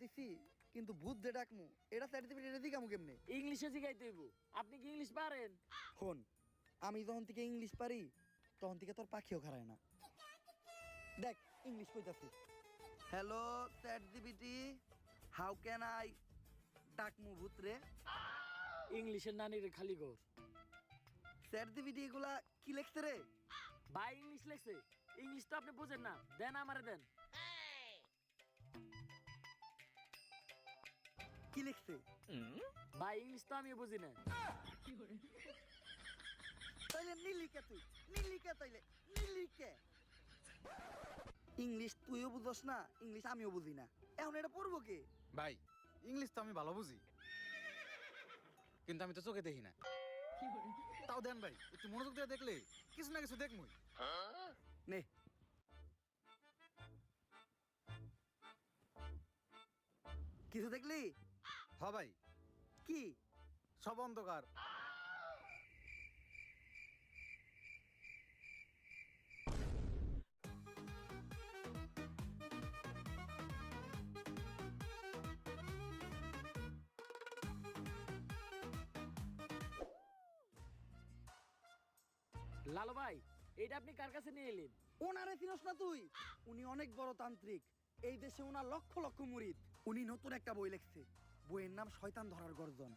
দিছি কিন্তু ভূত যে ডাকমু এটা সার্টিফিকেট এটা দিকামু কেমনে? ইংলিশে শিখাইতে হইব। আপনি কি ইংলিশ পারেন? হন, আমি যখন থেকে ইংলিশ পারি তখন থেকে তোর পাখিও খারায় না। দেখ ইংলিশ কইতাছি। Hello ChatGPT, how can I ডাকমু ভূত রে? ইংলিশের নানির খালি ঘর। চ্যাটজিপিটি এগুলা কি লেখছে রে? ভাই ইংলিশ লেখছে। ইংলিশ তো আপনি বুঝেন না, দেন আমারে দেন। কি লিখছে? ভাই ইংলিশ তো আমিও বুঝি না। তাইলে নীলিকে তুই নীলিকে তাইলে নীলিকে ইংলিশ তুইও বুঝস না, ইংলিশ আমিও বুঝি না, এখন এটা পড়বো কে? ভাই ইংলিশ তো আমি ভালো বুঝি, কিন্তু আমি তো চোখে দেখি না। তাও দেন ভাই, একটু মনোযোগ দিয়ে দেখলে কিছু না কিছু দেখমই। নে কিছু দেখলি? হ ভাই, কি? সব অন্ধকার। লালু ভাই, এটা আপনি কার কাছে নিয়ে এলেন? ওনারে চিনস না তুই? উনি অনেক বড় তান্ত্রিক, এই দেশে ওনার লক্ষ লক্ষ মুরিদ। উনি নতুন একটা বই লিখছে, বইয়ের নাম শয়তান ধরার গর্জন।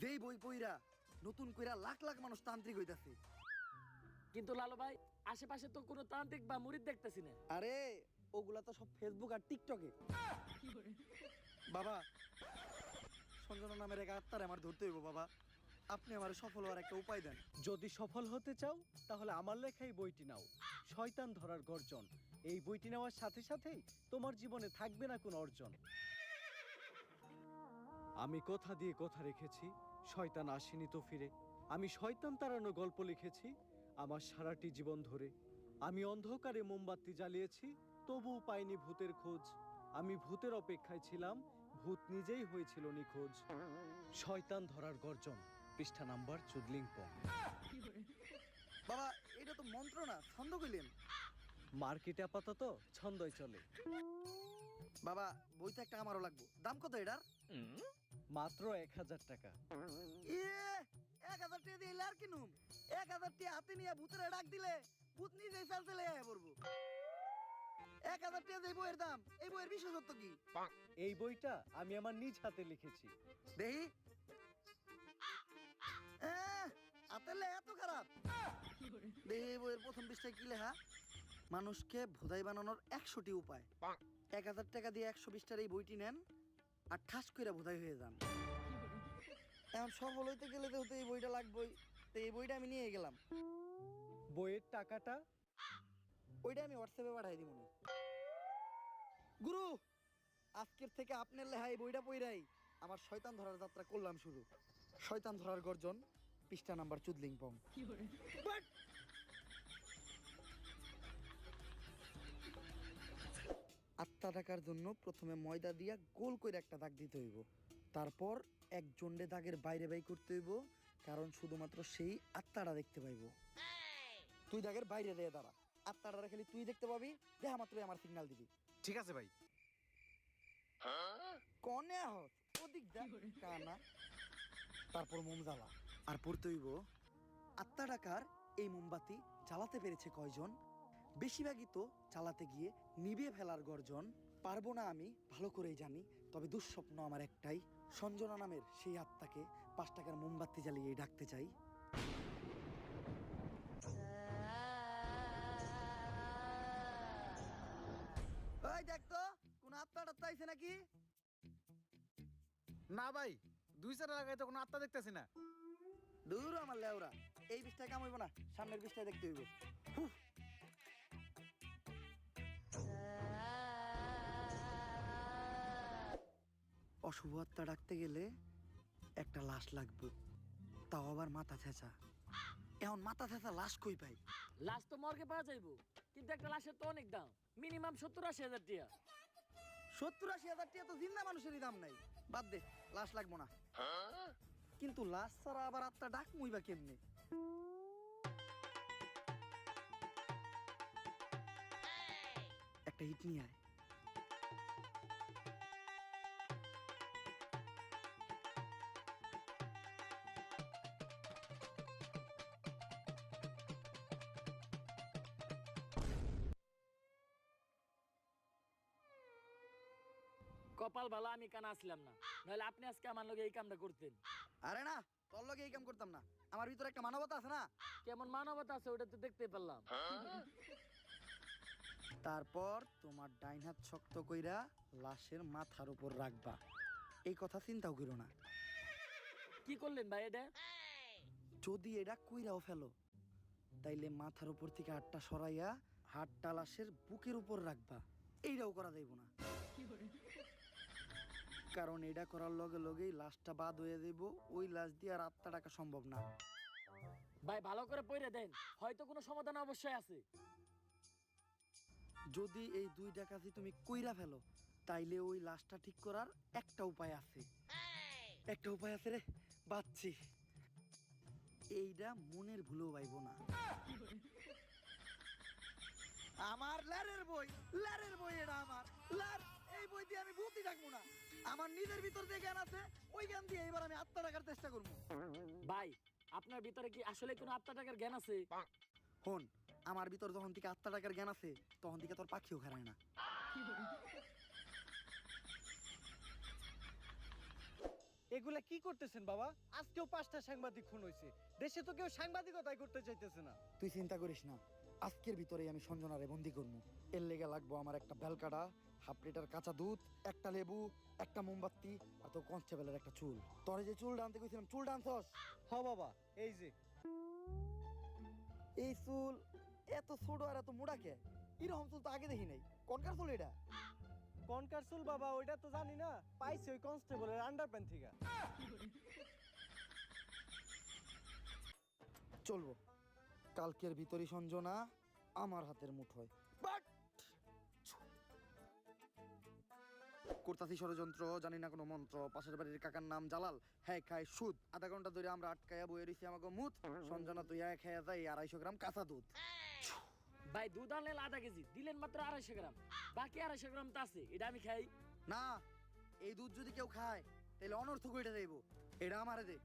যেই বই পইরা নতুন কইরা লাখ লাখ মানুষ তান্ত্রিক হইতাছে। কিন্তু লালু ভাই, আশেপাশে তো কোনো তান্ত্রিক বা মুরিদ দেখতেছি না। আরে ওগুলা তো সব ফেসবুক আর টিকটকে। বাবা, সঞ্জনা নামের এক আত্মারে আমার ধরতে হইব বাবা, আপনি আমার সফল হওয়ার একটা উপায় দেন। যদি সফল হতে চাও তাহলে আমার লেখা এই বইটি নাও, শয়তান ধরার গর্জন। এই বইটি নেওয়ার সাথে সাথেই তোমার জীবনে থাকবে না কোনো অর্জন। আমি কথা দিয়ে কথা রেখেছি, শয়তান আসেনি তো ফিরে। আমি শয়তান তাড়ানো গল্প লিখেছি আমার সারাটি জীবন ধরে। আমি অন্ধকারে মোমবাতি জ্বালিয়েছি, তবুও পাইনি ভূতের খোঁজ। আমি ভূতের অপেক্ষায় ছিলাম, ভূত নিজেই হয়েছিল নিখোঁজ। শয়তান ধরার গর্জন, পৃষ্ঠা নাম্বার চুদলিংপং। বাবা এটা তো মন্ত্র না, ছন্দ কইলেন। মার্কেটে আপাতত ছন্দই চলে। বাবা বইটা একটা আমারও লাগবো, দাম কত এটার? মাত্র 1000 টাকা। ইয়ে 1000 টাকা দিয়ে আর কিনুম? 1000 টাকা হাতে নিয়ে ভূতের ডাক দিলে ভূত নিজেই চাল চলে আয় পড়বো। 1000 টাকা দিয়ে বইয়ের দাম, এই বইয়ের বিশেষত্ব কি? এই বইটা আমি আমার নিজ হাতে লিখেছি। দেহি হাতের লেখা এত খারাপ? দেহি এই বইয়ের প্রথম পৃষ্ঠায় কি লেখা? মানুষকে ভোদাই বানানোর 100টি উপায়। 1000 টাকা দিয়ে 120টার এই বইটি নেন আর ঠাস করে ভোদাই হয়ে যান। এখন সফল হইতে গেলে তো এই বইটা লাগবেই, তো এই বইটা আমি নিয়ে গেলাম। বইয়ের টাকাটা? ওইটা আমি হোয়াটসঅ্যাপে পাঠাই দিব। গুরু, আজকের থেকে আপনার লেখা এই বইটা পইরাই আমার শয়তান ধরার যাত্রা করলাম শুরু। শয়তান ধরার গর্জন, পৃষ্ঠা নাম্বার চুদলিংপং। আত্মা ডাকার জন্য প্রথমে ময়দা দিয়া গোল করে একটা দাগ দিতে হইব, তারপর এক জন্ডে দাগের বাইরে বাই করতে হইব, কারণ শুধুমাত্র সেই আত্মাটা দেখতে পাইব। তুই দাগের বাইরে দিয়ে দাঁড়া, আত্মাটা খালি তুই দেখতে পাবি, দেখা মাত্রই আমার সিগন্যাল দিবি। ঠিক আছে ভাই। কনে আহত ওদিক যা কানা। তারপর মোম জ্বালা আর পড়তে হইব, আত্মা ডাকার এই মোমবাতি জ্বালাতে পেরেছে কয়জন? বেশিরভাগই তো চালাতে গিয়ে নিভিয়ে ফেলার গর্জন। পারবো না আমি ভালো করেই জানি, তবে দুঃস্বপ্ন আমার একটাই, সঞ্জনা নামের সেই আত্মাকে 5 টাকার মোমবাতি জ্বালিয়ে ডাকতে চাই। ওই দেখ তো কোন আত্মাটা চাইছে নাকি? না ভাই, 2 চার লাগাই তো কোনো আত্মা দেখতেছি না। দূর আমার লেওরা, এই বিষটা কাম হইব না, সামনের বিষটা দেখতে হইব। অশুভ আত্মা ডাকতে গেলে একটা লাশ লাগবে, তাও আবার মাথা ছেঁচা। এখন মাথা ছেঁচা লাশ কই পাই? লাশ তো মর্গে পাওয়া যাইবো, কিন্তু একটা লাশের তো অনেক দাম, মিনিমাম 70-80 হাজার টাকা। 70-80 হাজার টাকা তো জিন্দা মানুষেরই দাম নাই, বাদ দে, লাশ লাগবো না। কিন্তু লাশ ছাড়া আবার আত্মা ডাক মুইবা কেমনে? একটা হিট নিয়ে আয়। কপাল ভালো আমি কানা আসলাম না, নাহলে আপনি আজকে আমার লগে এই কামটা করতেন। আরে না, তোর লগে এই কাম করতাম না। আমার ভিতরে একটা মানবতা আছে না। কেমন মানবতা আছে ওটা তো দেখতে পারলাম। তারপর তোমার ডাইন হাত শক্ত কইরা লাশের মাথার উপর রাখবা। এই কথা চিন্তাও করো না। কি করলেন ভাই এটা? যদি এটা কইরাও ফেলো, তাইলে মাথার উপর থেকে হাতটা সরাইয়া হাতটা লাশের বুকের উপর রাখবা। এইটাও করা যাইব না, কারণ এটা করার লগে লগেই লাশটা বাদ হয়ে যাইব। ওই লাশ দিয়ে আর আত্মা ডাকা সম্ভব না। ভাই ভালো করে পড়ে দেন, হয়তো কোনো সমাধান অবশ্যই আছে। যদি এই 2টা কাজই তুমি কইরা ফেলো, তাইলে ওই লাশটা ঠিক করার একটা উপায় আছে। একটা উপায় আছে রে, বাচ্চি। এইটা মনের ভুলেও পাইব না। আমার লারের বই, লারের বই এটা আমার লার। এই বই দিয়ে আমি ভূতই ডাকবো না। আমার নিজের ভিতর যে জ্ঞান আছে, ওই জ্ঞান দিয়ে এবার আমি আত্মা ডাকার চেষ্টা করবো। ভাই আপনার ভিতরে কি আসলে কোনো আত্মা টাকার জ্ঞান আছে? হন, আমার ভিতর যখন থেকে আত্মা ডাকার জ্ঞান আছে, তখন থেকে তোর পাখিও খারায় না। এগুলা কি করতেছেন বাবা? আজকেও 5টা সাংবাদিক খুন হয়েছে, দেশে তো কেউ সাংবাদিকতাই করতে চাইতেছে না। তুই চিন্তা করিস না, আজকের ভিতরেই আমি সঞ্জনারে বন্দি করবো। এর লেগে লাগবো আমার একটা বেলকাটা, 1/2 লিটার কাঁচা দুধ, একটা লেবু, একটা মোমবাতি, আর তো কনস্টেবলের একটা চুল। তোরে যে চুল ডানতে কইছিলাম, চুল ডানছস? হ বাবা, এই যে এই চুল এত ছোট আর এত মোটা কে? এরকম চুল তো আগে দেখি নাই। কোনকার চুল এটা? কনকার চুল বাবা, ওইটা তো জানি না, পাইছি ওই কনস্টেবলের আন্ডারপ্যান্ট থেকে। চলবো, কালকের ভিতরই সঞ্জনা আমার হাতের মুঠোয়। বাট করতাছি ষড়যন্ত্র, জানি না কোনো মন্ত্র। পাশের বাড়ির কাকার নাম জালাল, হ্যাঁ খায় সুদ। আধা ঘন্টা ধরে আমরা আটকায়া বয়ে রইছি আমাকে মুত। সঞ্জনা তুই এক খেয়ে যাই 250 গ্রাম কাঁচা দুধ। ভাই দুধ আনলেন আধা কেজি, দিলেন মাত্র 250 গ্রাম, বাকি 250 গ্রাম তো আছে, এটা আমি খাই। না, এই দুধ যদি কেউ খায় তাহলে অনর্থক হইটা যাইব। এটা আমারে দে।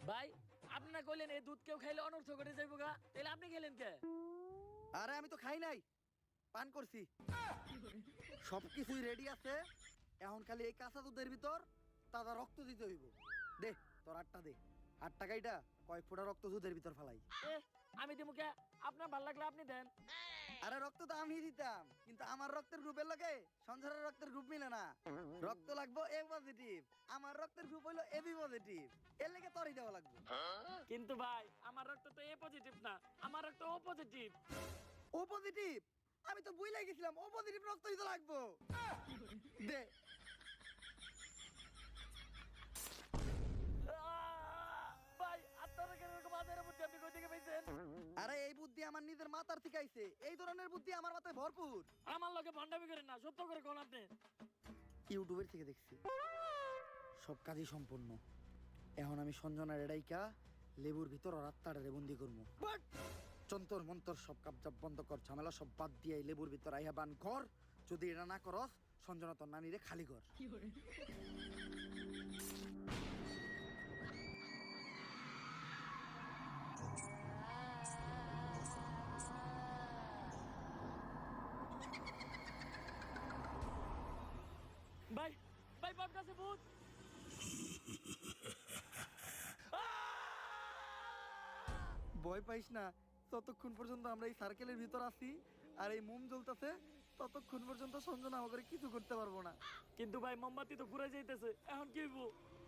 ভাই আপনি না কইলেন এই দুধ কেউ খাইলে অনর্থ করে যাইব গা, তাহলে আপনি খেলেন কে? আরে আমি তো খাই নাই, পান করছি। সবকিছুই রেডি আছে, এখন খালি এই কাঁচা দুধের ভিতর তাজা রক্ত দিতে হইব। দে তোর 8টা দে। 8 টাকাইটা কয়েক ফোঁটা রক্ত দুধের ভিতর ফালাই। এ আমি দিমু কে? আপনার ভালো লাগলে আপনি দেন। আরে রক্ত তো আমি দিতাম, কিন্তু আমার রক্তের গ্রুপের লগে সঞ্জয়ের রক্তের গ্রুপ মিলে না। রক্ত লাগবো এ পজিটিভ, আমার রক্তের গ্রুপ হইলো এবি পজিটিভ। এর লেগে তোরই দেওয়া লাগবে। কিন্তু ভাই আমার রক্ত তো এ পজিটিভ না, আমার রক্ত ও পজিটিভ। ও পজিটিভ? আমি তো বুঝলাই গেছিলাম ও পজিটিভ রক্তই তো লাগবো। দে। ভাই আপনারা কেন এরকম আদের মধ্যে আপনি কই থেকে পাইছেন? আরে এই বুদ্ধি আমার নিজের মাথার থেকে আইছে। এই ধরনের বুদ্ধি আমার মাথায় ভরপুর। আমার লগে ভন্ডামি করেন না, সত্য করে কোন আপনি। ইউটিউবের থেকে দেখছি। সব কাজই সম্পূর্ণ। এখন আমি সঞ্জনার এডাইকা লেবুর ভিতর আর আত্মাটারে বন্দি করবো। যন্তর মন্তর সব কাপজাপ বন্ধ কর, ঝামেলা সব বাদ দিয়ে এই লেবুর ভিতর আইয়া বান কর। যদি এটা না করস, সঞ্জনা তোর নানিরে খালি কর। ভাই ভাই বাপ কাছে ভূত। ভয় পাইস না, ততক্ষণ পর্যন্ত আমরা এই সার্কেলের ভিতর আছি আর এই মোম জ্বলতেছে, ততক্ষণ পর্যন্ত সঞ্জনা আমাকে কিছু করতে পারবো না। কিন্তু ভাই মোমবাতি তো ঘুরে যাইতেছে, এখন কি হইব?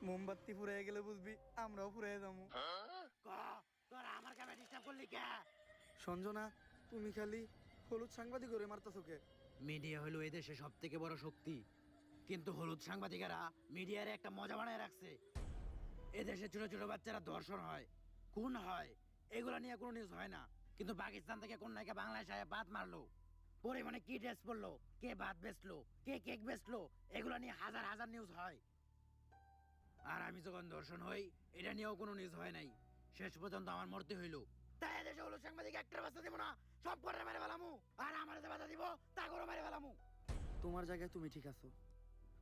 মোমবাতি ফুরাইয়া গেলে বুঝবি আমরাও ফুরাইয়া যাবো। তোরা আমার কামে ডিস্টার্ব করলি কে? সঞ্জনা, তুমি খালি হলুদ সাংবাদিক করে মারতেছো কে? মিডিয়া হলো এদেশে সব থেকে বড় শক্তি, কিন্তু হলুদ সাংবাদিকেরা মিডিয়ার একটা মজা বানায় রাখছে। এদেশে ছোট ছোট বাচ্চারা ধর্ষণ হয়, খুন হয়, এগুলা নিয়ে কোনো নিউজ হয় না। কিন্তু পাকিস্তান থেকে কোন নায়িকা বাংলাদেশে আয়া বাদ মারলো, পরিমাণে কি ড্রেস পরলো, কে ভাত বেচলো, কে কেক বেচলো, এগুলা নিয়ে হাজার হাজার নিউজ হয়। আর আমি যখন ধর্ষণ হই, এটা নিয়েও কোনো নিউজ হয় নাই। শেষ পর্যন্ত আমার মরতে হইলো। তাই এদেশে হলুদ সাংবাদিক একটার বাচ্চা দিব না, সব করে মেরে ফেলামু। আর আমার যে বাধা দিব তা করে মেরে ফেলামু। তোমার জায়গায় তুমি ঠিক আছো,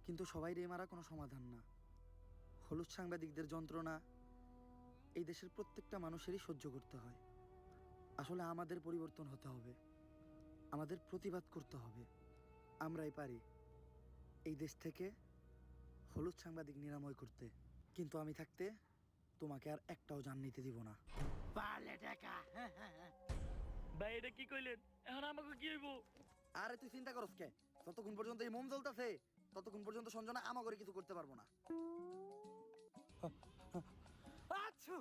কিন্তু সবাই রে মারা কোনো সমাধান না। হলুদ সাংবাদিকদের যন্ত্রণা এই দেশের প্রত্যেকটা মানুষেরই সহ্য করতে হয়। আসলে আমাদের পরিবর্তন হতে হবে, আমাদের প্রতিবাদ করতে হবে। আমরাই পারি এই দেশ থেকে হলুদ সাংবাদিক নিরাময় করতে। কিন্তু আমি থাকতে তোমাকে আর একটাও জান নিতে দিব না। পারলে টাকা। ভাই এটা কি কইলেন? এখন আমাকে কি হইব? আরে তুই চিন্তা করস কে? যতক্ষণ পর্যন্ত এই মোম জ্বলতেছে ততক্ষণ পর্যন্ত সঞ্জনা আমাগরে কিছু করতে পারবো না। আচ্ছা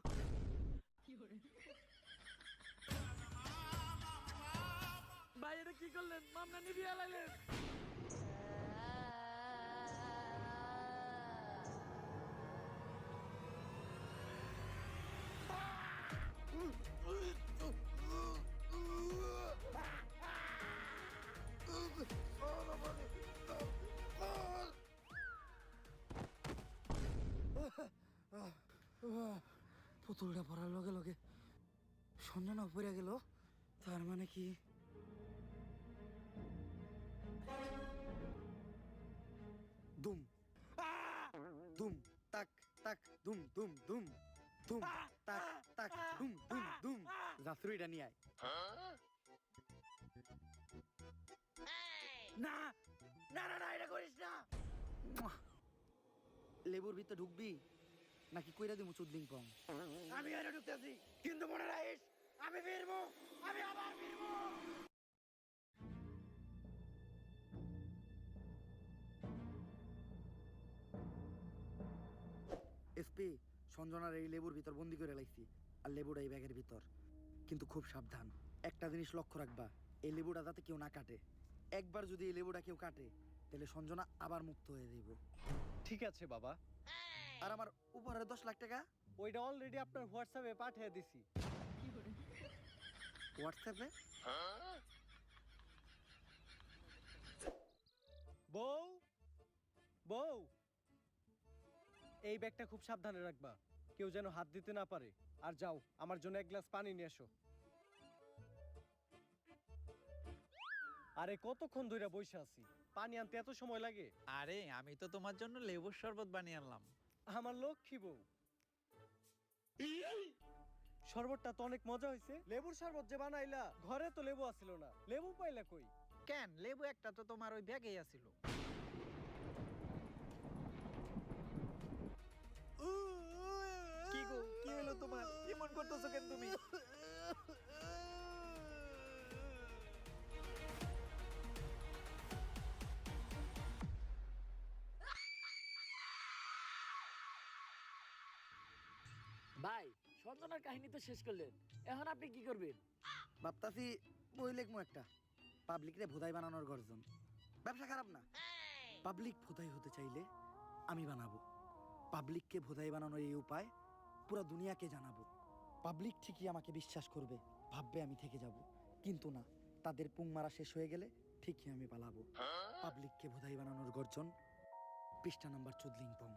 ভাই এটা কি করলেন? মামলা নিবিয়ে লাইলেন। পুতুলটা পড়ার লগে লগে সঞ্জনা পড়ে গেল, তার মানে কি দুম দুম তাক তাক দুম দুম দুম দুম তাক তাক দুম দুম দুম। জাফরুইটা নিয়ে আয়। না না না না, এটা করিস না। লেবুর ভিতরে ঢুকবি নাকি কইরা দিমু চুদলিং পং? আমি এনে ঢুকতেছি, কিন্তু মনে রাখিস আমি ফিরবো, আমি আবার ফিরবো। এসপি, সঞ্জনার এই লেবুর ভিতর বন্দি করে লাইছি, আর লেবুটা এই ব্যাগের ভিতর। কিন্তু খুব সাবধান, একটা জিনিস লক্ষ্য রাখবা, এই লেবুটা যাতে কেউ না কাটে। একবার যদি এই লেবুটা কেউ কাটে তাহলে সঞ্জনা আবার মুক্ত হয়ে যাইব। ঠিক আছে বাবা, আর আমার উপহারের 10 লাখ টাকা ওইটা অলরেডি আপনার হোয়াটসঅ্যাপে পাঠিয়ে দিছি। হোয়াটসঅ্যাপে? বউ, বউ, এই ব্যাগটা খুব সাবধানে রাখবা, কেউ যেন হাত দিতে না পারে। আর যাও, আমার জন্য এক গ্লাস পানি নিয়ে এসো। আরে কতক্ষণ ধরে বসে আছি, পানি আনতে এত সময় লাগে? আরে আমি তো তোমার জন্য লেবুর শরবত বানিয়ে আনলাম। আমার লক্ষ্মী বউ। শরবতটা তো অনেক মজা হয়েছে। লেবুর শরবত যে বানাইলা, ঘরে তো লেবু আসিল না, লেবু পাইলা কই? কেন, লেবু একটা তো তোমার ওই ব্যাগেই আছিল। কি গো, কি হলো তোমার? এমন করতেছো কেন তুমি? ভাই সঞ্জনার কাহিনী তো শেষ করলেন, এখন আপনি কি করবেন? ভাবতাছি বই লেখমু একটা, পাবলিকরে ভোদাই বানানোর গর্জন। ব্যবসা খারাপ না। পাবলিক ভোদাই হতে চাইলে আমি বানাবো। পাবলিককে ভোদাই বানানোর এই উপায় পুরো দুনিয়াকে জানাবো। পাবলিক ঠিকই আমাকে বিশ্বাস করবে, ভাববে আমি থেকে যাব। কিন্তু না, তাদের পুং মারা শেষ হয়ে গেলে ঠিকই আমি পালাবো। পাবলিককে ভোদাই বানানোর গর্জন, পৃষ্ঠা নাম্বার 14 পং।